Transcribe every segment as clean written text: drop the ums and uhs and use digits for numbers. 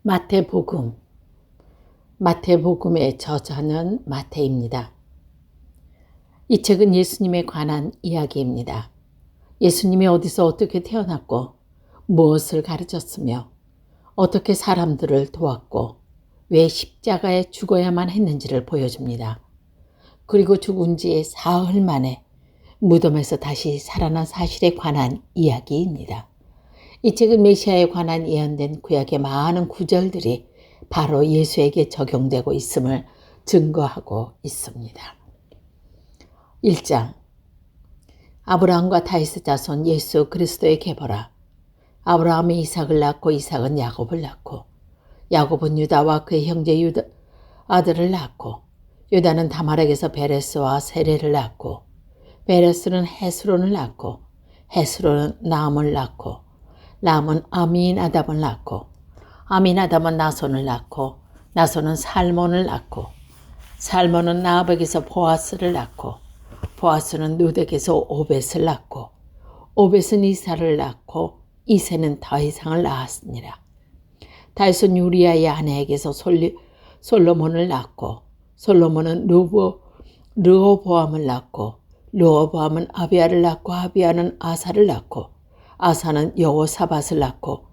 마태복음. 마태복음의 저자는 마태입니다. 이 책은 예수님에 관한 이야기입니다. 예수님이 어디서 어떻게 태어났고 무엇을 가르쳤으며 어떻게 사람들을 도왔고 왜 십자가에 죽어야만 했는지를 보여줍니다. 그리고 죽은 지 사흘 만에 무덤에서 다시 살아난 사실에 관한 이야기입니다. 이 책은 메시아에 관한 예언된 구약의 많은 구절들이 바로 예수에게 적용되고 있음을 증거하고 있습니다. 1장. 아브라함과 다윗의 자손 예수 그리스도의 계보라. 아브라함이 이삭을 낳고 이삭은 야곱을 낳고 야곱은 유다와 그의 형제 유다 아들을 낳고 유다는 다말에게서 베레스와 세레를 낳고 베레스는 헤스론을 낳고 헤스론은 나암을 낳고 나암은 아미나답을 낳고 아미나답은 나손을 낳고 나손은 살몬을 낳고 살몬은 나압에게서 보아스를 낳고 보아스는 룻에게서 오벳을 낳고 오벳은 이사를 낳고 이새는 다윗을 낳았습니다. 다윗은 유리아의 아내에게서 솔로몬을 낳고 솔로몬은 르호보암을 낳고 르호보암은 아비야를 낳고 아비야는 아사를 낳고 아사는 여호사밧을 낳고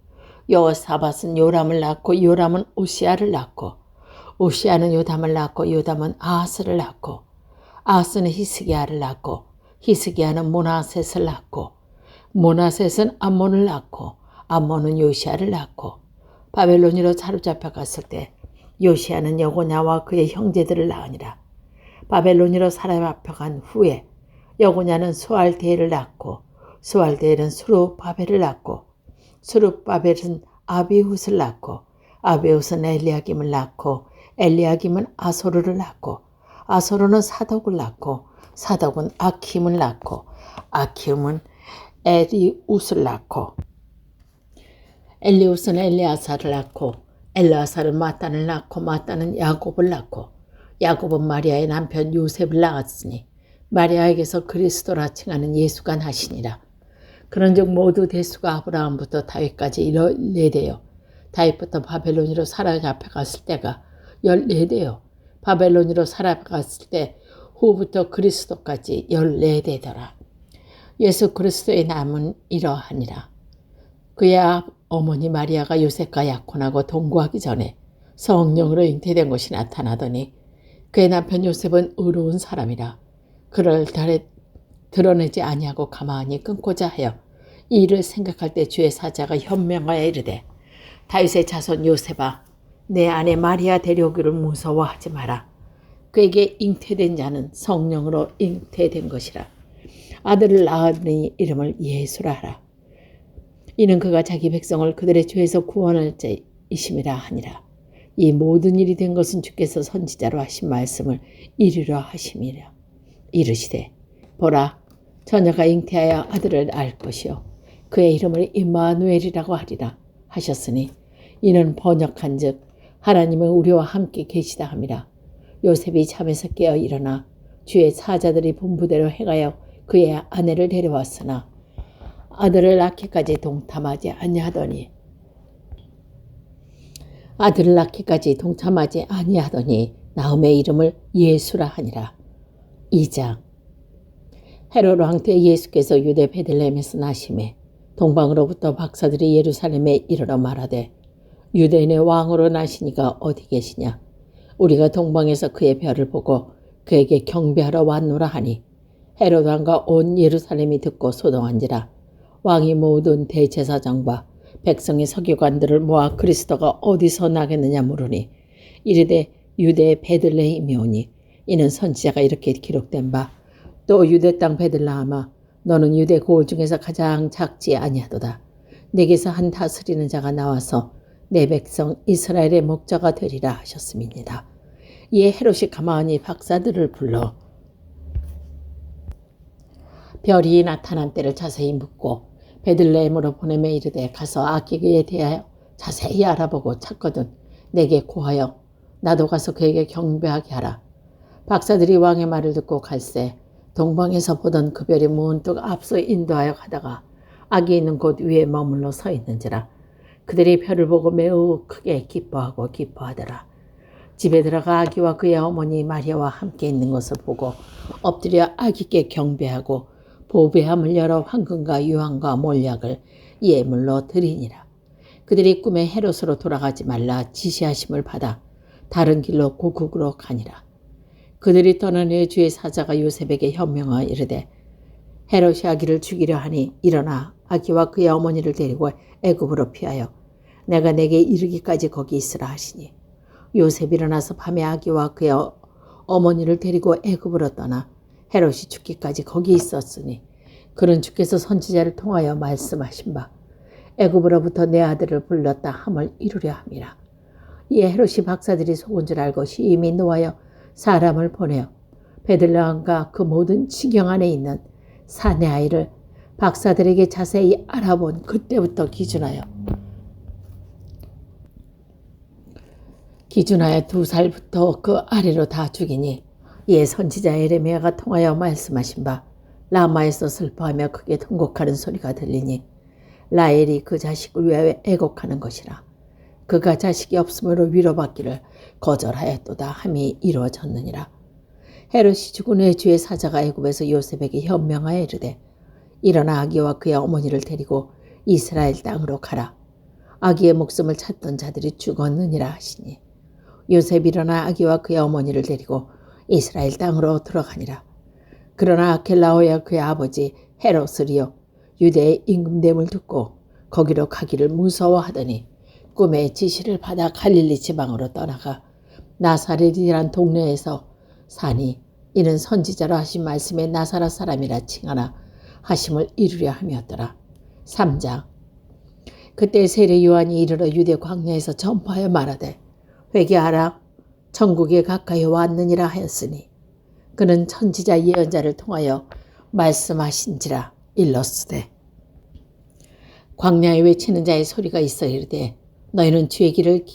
여호사밧은 요람을 낳고 요람은 우시아를 낳고 우시아는 요담을 낳고 요담은 아하스를 낳고 아하스는 히스기야를 낳고 히스기야는 모나셋을 낳고 모나셋은 암몬을 낳고 암몬은 요시아를 낳고 바벨론으로 사로잡혀 갔을 때 요시아는 여고냐와 그의 형제들을 낳으니라. 바벨론으로 사로잡혀 간 후에 여고냐는 수알데엘을 낳고 수알데엘은 수룹바벨을 낳고 수룹바벨은 아비훗을 낳고 아비훗은 엘리야김을 낳고 엘리야김은 아소르를 낳고 아소르는 사독을 낳고 사독은 아킴을 낳고 아킴은 엘리웃을 낳고 엘리웃은 엘리아사를 낳고 엘리아사는 마단을 낳고 마단은 야곱을 낳고 야곱은 마리아의 남편 요셉을 낳았으니 마리아에게서 그리스도라 칭하는 예수가 나시니라. 그런즉 모두 대수가 아브라함부터 다윗까지 14대요. 다윗부터 바벨론으로 사로잡혀 갔을 때가 14대요. 바벨론으로 사로잡혔을 때 후부터 그리스도까지 14대더라. 예수 그리스도의 남은 이러하니라. 그의 어머니 마리아가 요셉과 약혼하고 동거하기 전에 성령으로 잉태된 것이 나타나더니 그의 남편 요셉은 의로운 사람이라. 그를 드러내지 아니하고 가만히 끊고자 하여 이 일을 생각할 때 주의 사자가 현명하여 이르되 다윗의 자손 요셉아 내 아내 마리아 데려오기를 무서워하지 마라. 그에게 잉태된 자는 성령으로 잉태된 것이라. 아들을 낳으니 이름을 예수라 하라. 이는 그가 자기 백성을 그들의 죄에서 구원할 자이심이라 하니라. 이 모든 일이 된 것은 주께서 선지자로 하신 말씀을 이루려 하심이라. 이르시되 보라 처녀가 잉태하여 아들을 낳을 것이요 그의 이름을 임마누엘이라고 하리라 하셨으니 이는 번역한즉 하나님은 우리와 함께 계시다 함이라. 요셉이 잠에서 깨어 일어나 주의 사자들이 분부대로 행하여 그의 아내를 데려왔으나 아들을 낳기까지 동참하지 아니하더니 나음의 이름을 예수라 하니라. 2장. 헤롯 왕 때 예수께서 유대 베들레헴에서 나심에 동방으로부터 박사들이 예루살렘에 이르러 말하되 유대인의 왕으로 나시니가 어디 계시냐. 우리가 동방에서 그의 별을 보고 그에게 경배하러 왔노라 하니 헤롯 왕과 온 예루살렘이 듣고 소동한지라. 왕이 모든 대제사장과 백성의 서기관들을 모아 그리스도가 어디서 나겠느냐 물으니 이르되 유대 베들레헴이 오니 이는 선지자가 이렇게 기록된 바 또 유대 땅 베들레헴아 너는 유대 고을 중에서 가장 작지 아니하도다. 내게서 한 다스리는 자가 나와서 내 백성 이스라엘의 목자가 되리라 하셨음이니라. 이에 헤롯이 가만히 박사들을 불러 별이 나타난 때를 자세히 묻고 베들레헴으로 보내매 이르되 가서 아기에 대하여 자세히 알아보고 찾거든 내게 고하여 나도 가서 그에게 경배하게 하라. 박사들이 왕의 말을 듣고 갈새 동방에서 보던 그 별이 문득 앞서 인도하여 가다가 아기 있는 곳 위에 머물러 서 있는지라. 그들이 별을 보고 매우 크게 기뻐하고 기뻐하더라. 집에 들어가 아기와 그의 어머니 마리아와 함께 있는 것을 보고 엎드려 아기께 경배하고 보배함을 열어 황금과 유황과 몰약을 예물로 드리니라. 그들이 꿈에 헤롯으로 돌아가지 말라 지시하심을 받아 다른 길로 고국으로 가니라. 그들이 떠난 후에 주의 사자가 요셉에게 현명하여 이르되 헤롯이 아기를 죽이려 하니 일어나 아기와 그의 어머니를 데리고 애굽으로 피하여 내가 내게 이르기까지 거기 있으라 하시니 요셉이 일어나서 밤에 아기와 그의 어머니를 데리고 애굽으로 떠나 헤롯이 죽기까지 거기 있었으니 그는 주께서 선지자를 통하여 말씀하신 바 애굽으로부터 내 아들을 불렀다 함을 이루려 함이라. 이에 헤롯이 박사들이 속은 줄 알고 심히 노하여 사람을 보내어 베들레헴과 그 모든 지경 안에 있는 사내 아이를 박사들에게 자세히 알아본 그때부터 기준하여 2살부터 그 아래로 다 죽이니 이에 선지자 에레미야가 통하여 말씀하신 바 라마에서 슬퍼하며 크게 통곡하는 소리가 들리니 라헬이 그 자식을 위하여 애곡하는 것이라. 그가 자식이 없으므로 위로받기를 거절하였도다 함이 이루어졌느니라. 헤롯이 죽은 후에 주의 사자가 애굽에서 요셉에게 현명하여 이르되 일어나 아기와 그의 어머니를 데리고 이스라엘 땅으로 가라. 아기의 목숨을 찾던 자들이 죽었느니라 하시니 요셉이 일어나 아기와 그의 어머니를 데리고 이스라엘 땅으로 들어가니라. 그러나 아켈라오와 그의 아버지 헤롯을이요 유대의 임금됨을 듣고 거기로 가기를 무서워하더니 꿈의 지시를 받아 갈릴리 지방으로 떠나가 나사렛이란 동네에서 사니 이는 선지자로 하신 말씀에 나사렛 사람이라 칭하나 하심을 이루려 함이었더라. 3장. 그때 세례 요한이 이르러 유대 광야에서 전파하여 말하되 회개하라 천국에 가까이 왔느니라 하였으니 그는 선지자 예언자를 통하여 말씀하신지라 일렀으되 광야에 외치는 자의 소리가 있어 이르되 너희는 주의 길을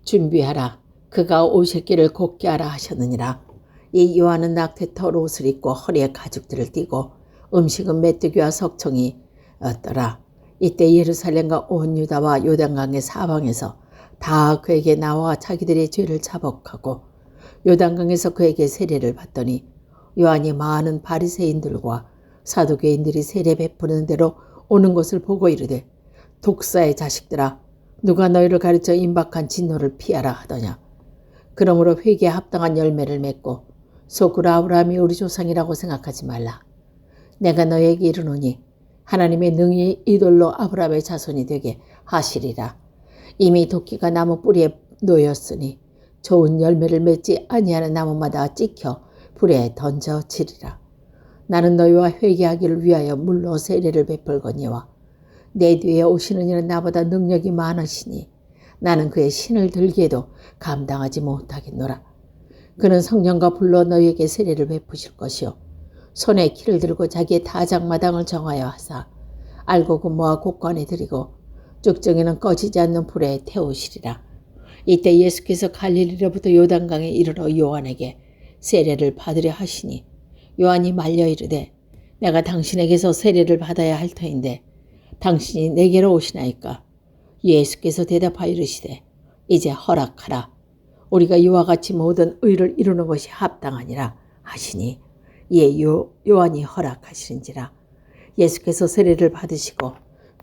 준비하라 그가 오실 길을 곧게 하라 하셨느니라. 이 요한은 낙태털 옷을 입고 허리에 가죽들을 띠고 음식은 메뚜기와 석청이었더라. 이때 예루살렘과 온 유다와 요단강의 사방에서 다 그에게 나와 자기들의 죄를 자복하고 요단강에서 그에게 세례를 받더니 요한이 많은 바리새인들과 사두개인들이 세례 베푸는 대로 오는 것을 보고 이르되 독사의 자식들아 누가 너희를 가르쳐 임박한 진노를 피하라 하더냐. 그러므로 회개에 합당한 열매를 맺고 속으로 아브라함이 우리 조상이라고 생각하지 말라. 내가 너희에게 이르노니 하나님의 능히 이돌로 아브라함의 자손이 되게 하시리라. 이미 도끼가 나무 뿌리에 놓였으니 좋은 열매를 맺지 아니하는 나무마다 찍혀 불에 던져지리라. 나는 너희와 회개하기를 위하여 물로 세례를 베풀거니와 내 뒤에 오시는 이는 나보다 능력이 많으시니 나는 그의 신을 들기에도 감당하지 못하겠노라. 그는 성령과 불로 너희에게 세례를 베푸실 것이요 손에 키를 들고 자기의 타작마당을 정하여 하사 알곡은 모아 곳간에 들이고 쭉정이는 꺼지지 않는 불에 태우시리라. 이때 예수께서 갈릴리로부터 요단강에 이르러 요한에게 세례를 받으려 하시니 요한이 말려 이르되 내가 당신에게서 세례를 받아야 할 터인데 당신이 내게로 오시나이까. 예수께서 대답하여 이르시되 이제 허락하라. 우리가 이와 같이 모든 의를 이루는 것이 합당하니라 하시니 이에 요한이 허락하시는지라. 예수께서 세례를 받으시고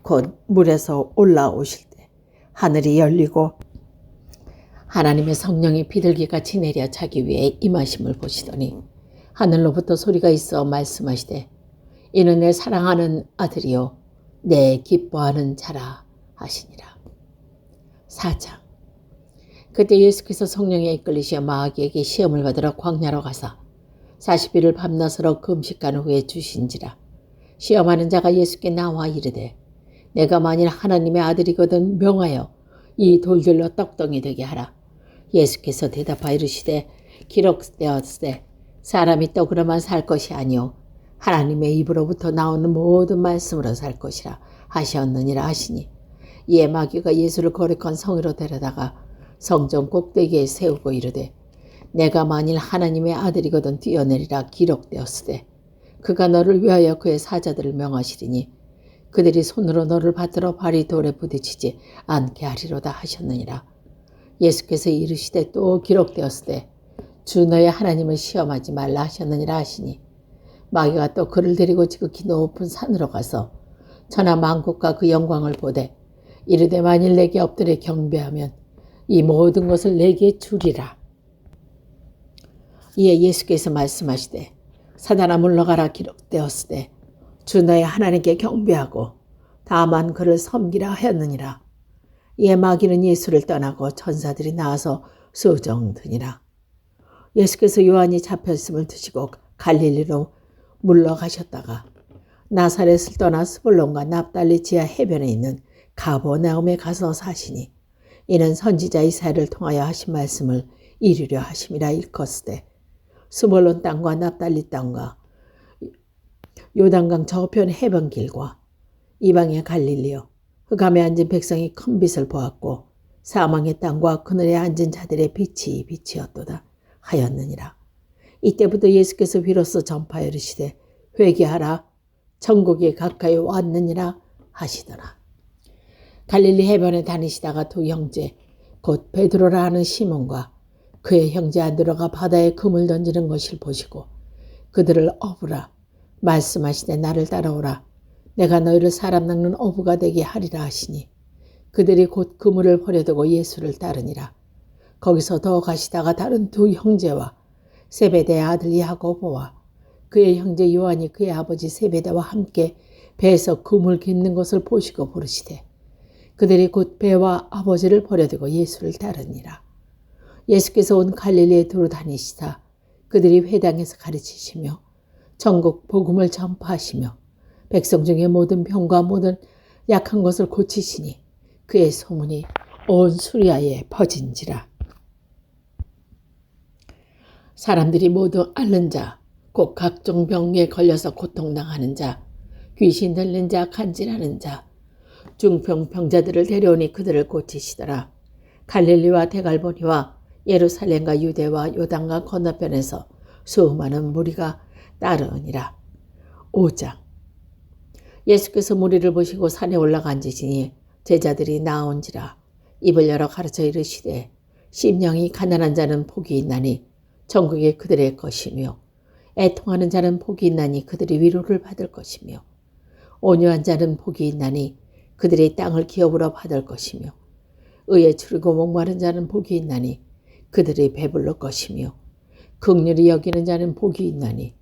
곧 물에서 올라오실 때 하늘이 열리고 하나님의 성령이 비둘기같이 내려 자기 위에 임하심을 보시더니 하늘로부터 소리가 있어 말씀하시되 이는 내 사랑하는 아들이요 내 기뻐하는 자라 하시니라. 4장. 그때 예수께서 성령에 이끌리시어 마귀에게 시험을 받으러 광야로 가사 40일을 밤낮으로 금식한 후에 주신지라. 시험하는 자가 예수께 나와 이르되 내가 만일 하나님의 아들이거든 명하여 이 돌들로 떡덩이 되게 하라. 예수께서 대답하여 이르시되 기록되었으되 사람이 떡으로만 살 것이 아니요 하나님의 입으로부터 나오는 모든 말씀으로 살 것이라 하셨느니라 하시니 이에 마귀가 예수를 거룩한 성으로 데려다가 성전 꼭대기에 세우고 이르되 내가 만일 하나님의 아들이거든 뛰어내리라 기록되었으되 그가 너를 위하여 그의 사자들을 명하시리니 그들이 손으로 너를 받들어 발이 돌에 부딪히지 않게 하리로다 하셨느니라. 예수께서 이르시되 또 기록되었으되 주 너의 하나님을 시험하지 말라 하셨느니라 하시니 마귀가 또 그를 데리고 지극히 높은 산으로 가서 천하 만국과 그 영광을 보되 이르되 만일 내게 엎드려 경배하면 이 모든 것을 내게 주리라. 이에 예수께서 말씀하시되 사단아 물러가라 기록되었으되 주 너의 하나님께 경배하고 다만 그를 섬기라 하였느니라. 이에 마귀는 예수를 떠나고 천사들이 나와서 수정드니라. 예수께서 요한이 잡혔음을 드시고 갈릴리로 물러가셨다가 나사렛을 떠나 스불론과 납달리 지하 해변에 있는 가버나움에 가서 사시니 이는 선지자 이사야를 통하여 하신 말씀을 이루려 하심이라 일컫으되 스불론 땅과 납달리 땅과 요단강 저편 해변길과 이방의 갈릴리요 흑암에 앉은 백성이 큰 빛을 보았고 사망의 땅과 그늘에 앉은 자들의 빛이 빛이었도다 하였느니라. 이때부터 예수께서 비로소 전파하여 이르시되 회개하라 천국이 가까이 왔느니라 하시더라. 갈릴리 해변에 다니시다가 두 형제 곧 베드로라 하는 시몬과 그의 형제 안드로가 바다에 금을 던지는 것을 보시고 그들을 어부라 말씀하시되 나를 따라오라 내가 너희를 사람 낚는 어부가 되게 하리라 하시니 그들이 곧 그물을 버려두고 예수를 따르니라. 거기서 더 가시다가 다른 두 형제와 세베대의 아들 야고보와 그의 형제 요한이 그의 아버지 세베대와 함께 배에서 그물 깃는 것을 보시고 부르시되 그들이 곧 배와 아버지를 버려두고 예수를 따르니라. 예수께서 온 갈릴리에 두루 다니시다 그들이 회당에서 가르치시며 천국 복음을 전파하시며 백성 중에 모든 병과 모든 약한 것을 고치시니 그의 소문이 온 수리아에 퍼진지라. 사람들이 모두 앓는 자, 곧 각종 병에 걸려서 고통당하는 자, 귀신 들린 자, 간질하는 자, 중병 병자들을 데려오니 그들을 고치시더라. 갈릴리와 데갈보니와 예루살렘과 유대와 요단강 건너편에서 수많은 무리가 따르니라. 5장. 예수께서 무리를 보시고 산에 올라가 앉으시니 제자들이 나온지라. 입을 열어 가르쳐 이르시되 심령이 가난한 자는 복이 있나니 천국이 그들의 것이며 애통하는 자는 복이 있나니 그들이 위로를 받을 것이며 온유한 자는 복이 있나니 그들이 땅을 기업으로 받을 것이며 의에 추리고 목마른 자는 복이 있나니 그들이 배불러 것이며 긍휼히 여기는 자는 복이 있나니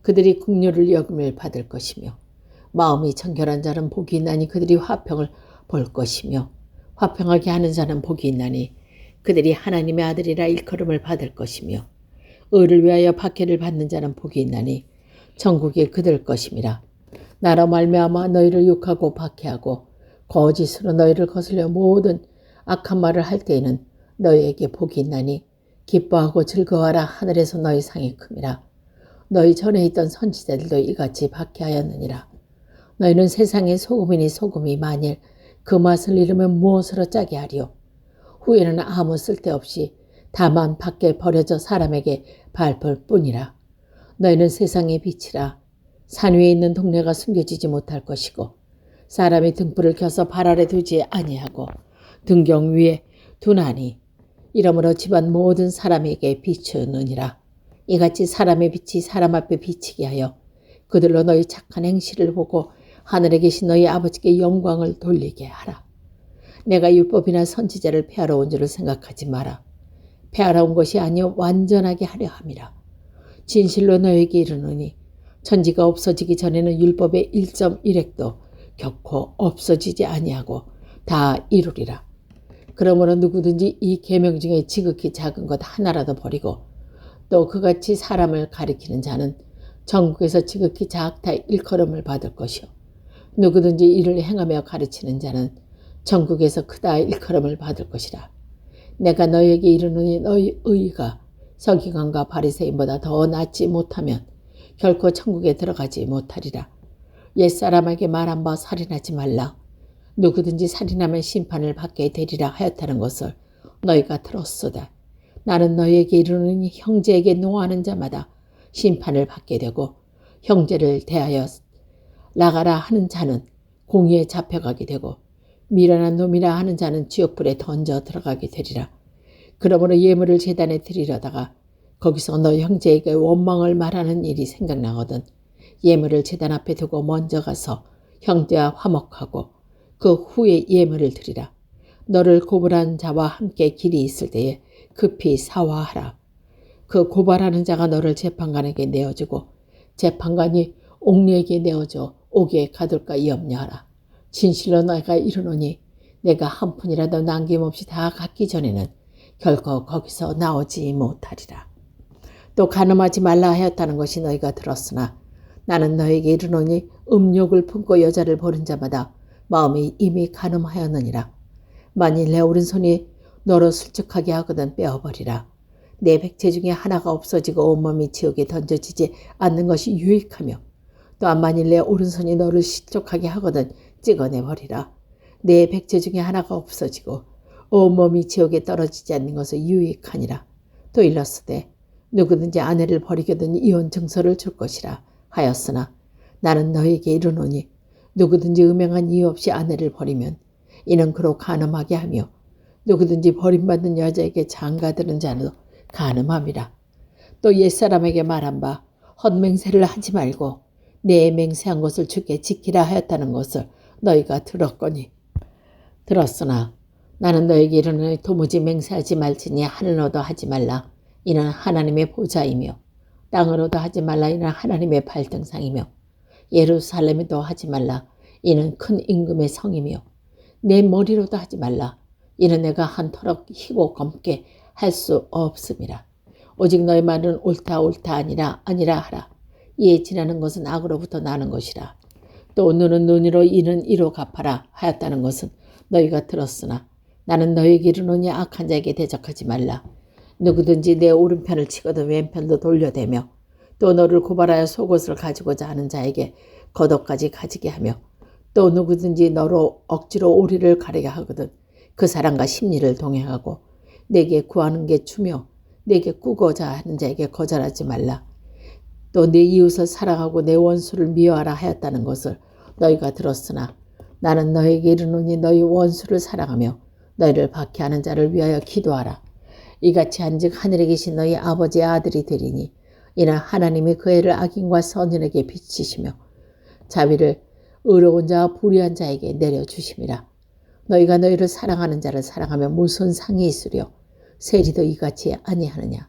그들이 긍휼을 여김을 받을 것이며 마음이 청결한 자는 복이 있나니 그들이 화평을 볼 것이며 화평하게 하는 자는 복이 있나니 그들이 하나님의 아들이라 일컬음을 받을 것이며 의를 위하여 박해를 받는 자는 복이 있나니 천국이 그들 것임이라. 나로 말미암아 너희를 욕하고 박해하고 거짓으로 너희를 거슬려 모든 악한 말을 할 때에는 너희에게 복이 있나니 기뻐하고 즐거워하라 하늘에서 너희 상이 큼이라. 너희 전에 있던 선지자들도 이같이 박해하였느니라. 너희는 세상의 소금이니 소금이 만일 그 맛을 잃으면 무엇으로 짜게 하리요. 후에는 아무 쓸데없이 다만 밖에 버려져 사람에게 밟을 뿐이라. 너희는 세상의 빛이라. 산 위에 있는 동네가 숨겨지지 못할 것이고 사람이 등불을 켜서 발 아래 두지 아니하고 등경 위에 두나니 이러므로 집안 모든 사람에게 비추느니라. 이같이 사람의 빛이 사람 앞에 비치게 하여 그들로 너희 착한 행실을 보고 하늘에 계신 너희 아버지께 영광을 돌리게 하라. 내가 율법이나 선지자를 폐하러 온 줄을 생각하지 마라. 폐하러 온 것이 아니요 완전하게 하려 함이라. 진실로 너에게 이르노니 천지가 없어지기 전에는 율법의 1.1획도 결코 없어지지 아니하고 다 이루리라. 그러므로 누구든지 이 계명 중에 지극히 작은 것 하나라도 버리고 또 그같이 사람을 가리키는 자는 천국에서 지극히 작다 일컬음을 받을 것이요 누구든지 이를 행하며 가르치는 자는 천국에서 크다 일컬음을 받을 것이라. 내가 너희에게 이르노니 너희 의가 서기관과 바리새인보다 더 낫지 못하면 결코 천국에 들어가지 못하리라. 옛사람에게 말한 바 살인하지 말라. 누구든지 살인하면 심판을 받게 되리라 하였다는 것을 너희가 들었소다. 나는 너희에게 이르노니 형제에게 노하는 자마다 심판을 받게 되고 형제를 대하여 나가라 하는 자는 공의에 잡혀가게 되고 미련한 놈이라 하는 자는 지옥불에 던져 들어가게 되리라. 그러므로 예물을 제단에 드리려다가 거기서 너 형제에게 원망을 말하는 일이 생각나거든 예물을 제단 앞에 두고 먼저 가서 형제와 화목하고 그 후에 예물을 드리라. 너를 고발한 자와 함께 길이 있을 때에 급히 사화하라. 그 고발하는 자가 너를 재판관에게 내어주고 재판관이 옥리에게 내어줘 옥에 가둘까 염려하라. 진실로 내가 이르노니 내가 한 푼이라도 남김없이 다 갚기 전에는 결코 거기서 나오지 못하리라. 또 간음하지 말라 하였다는 것이 너희가 들었으나 나는 너에게 이르노니 음욕을 품고 여자를 보는 자마다 마음이 이미 간음하였느니라. 만일 내 오른손이 너로 술쭉하게 하거든 빼어버리라. 내 백체 중에 하나가 없어지고 온몸이 지옥에 던져지지 않는 것이 유익하며 또한 만일 내 오른손이 너를 실족하게 하거든 찍어내버리라. 내 백체 중에 하나가 없어지고 온몸이 지옥에 떨어지지 않는 것은 유익하니라. 또 일렀으되 누구든지 아내를 버리거든 이혼 증서를 줄 것이라 하였으나 나는 너에게 이르노니 누구든지 음행한 이유 없이 아내를 버리면 이는 그로 간음하게 하며 누구든지 버림받는 여자에게 장가드는 자는 간음함이라. 또 옛사람에게 말한 바 헛맹세를 하지 말고 내 맹세한 것을 주께 지키라 하였다는 것을 너희가 들었으나 나는 너에게 이르노니 도무지 맹세하지 말지니 하늘로도 하지 말라. 이는 하나님의 보좌이며 땅으로도 하지 말라. 이는 하나님의 발등상이며 예루살렘에도 하지 말라. 이는 큰 임금의 성이며 내 머리로도 하지 말라. 이는 내가 한터럭 희고 검게 할 수 없음이라. 오직 너희 말은 옳다 아니라 하라. 이에 지나는 것은 악으로부터 나는 것이라. 또 눈은 눈으로 이는 이로 갚아라 하였다는 것은 너희가 들었으나 나는 너희에게 이르노니 악한 자에게 대적하지 말라. 누구든지 내 오른편을 치거든 왼편도 돌려대며 또 너를 고발하여 속옷을 가지고자 하는 자에게 겉옷까지 가지게 하며 또 누구든지 너로 억지로 오리를 가리게 하거든 그 사람과 심리를 동행하고 내게 구하는 게 주며 내게 꾸고자 하는 자에게 거절하지 말라. 또 내 이웃을 사랑하고 내 원수를 미워하라 하였다는 것을 너희가 들었으나 나는 너에게 이르노니 너희 원수를 사랑하며 너희를 박해하는 자를 위하여 기도하라. 이같이 한즉 하늘에 계신 너희 아버지의 아들이 되리니 이는 하나님이 그 애를 악인과 선인에게 비치시며 자비를 의로운 자와 불의한 자에게 내려주심이라. 너희가 너희를 사랑하는 자를 사랑하면 무슨 상이 있으려 세리도 이같이 아니하느냐.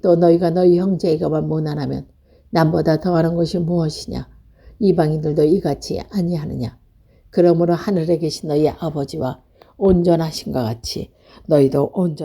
또 너희가 너희 형제에게만 모난하면 남보다 더하는 것이 무엇이냐. 이방인들도 이같이 아니하느냐. 그러므로 하늘에 계신 너희 아버지와 온전하신 것 같이 너희도 온전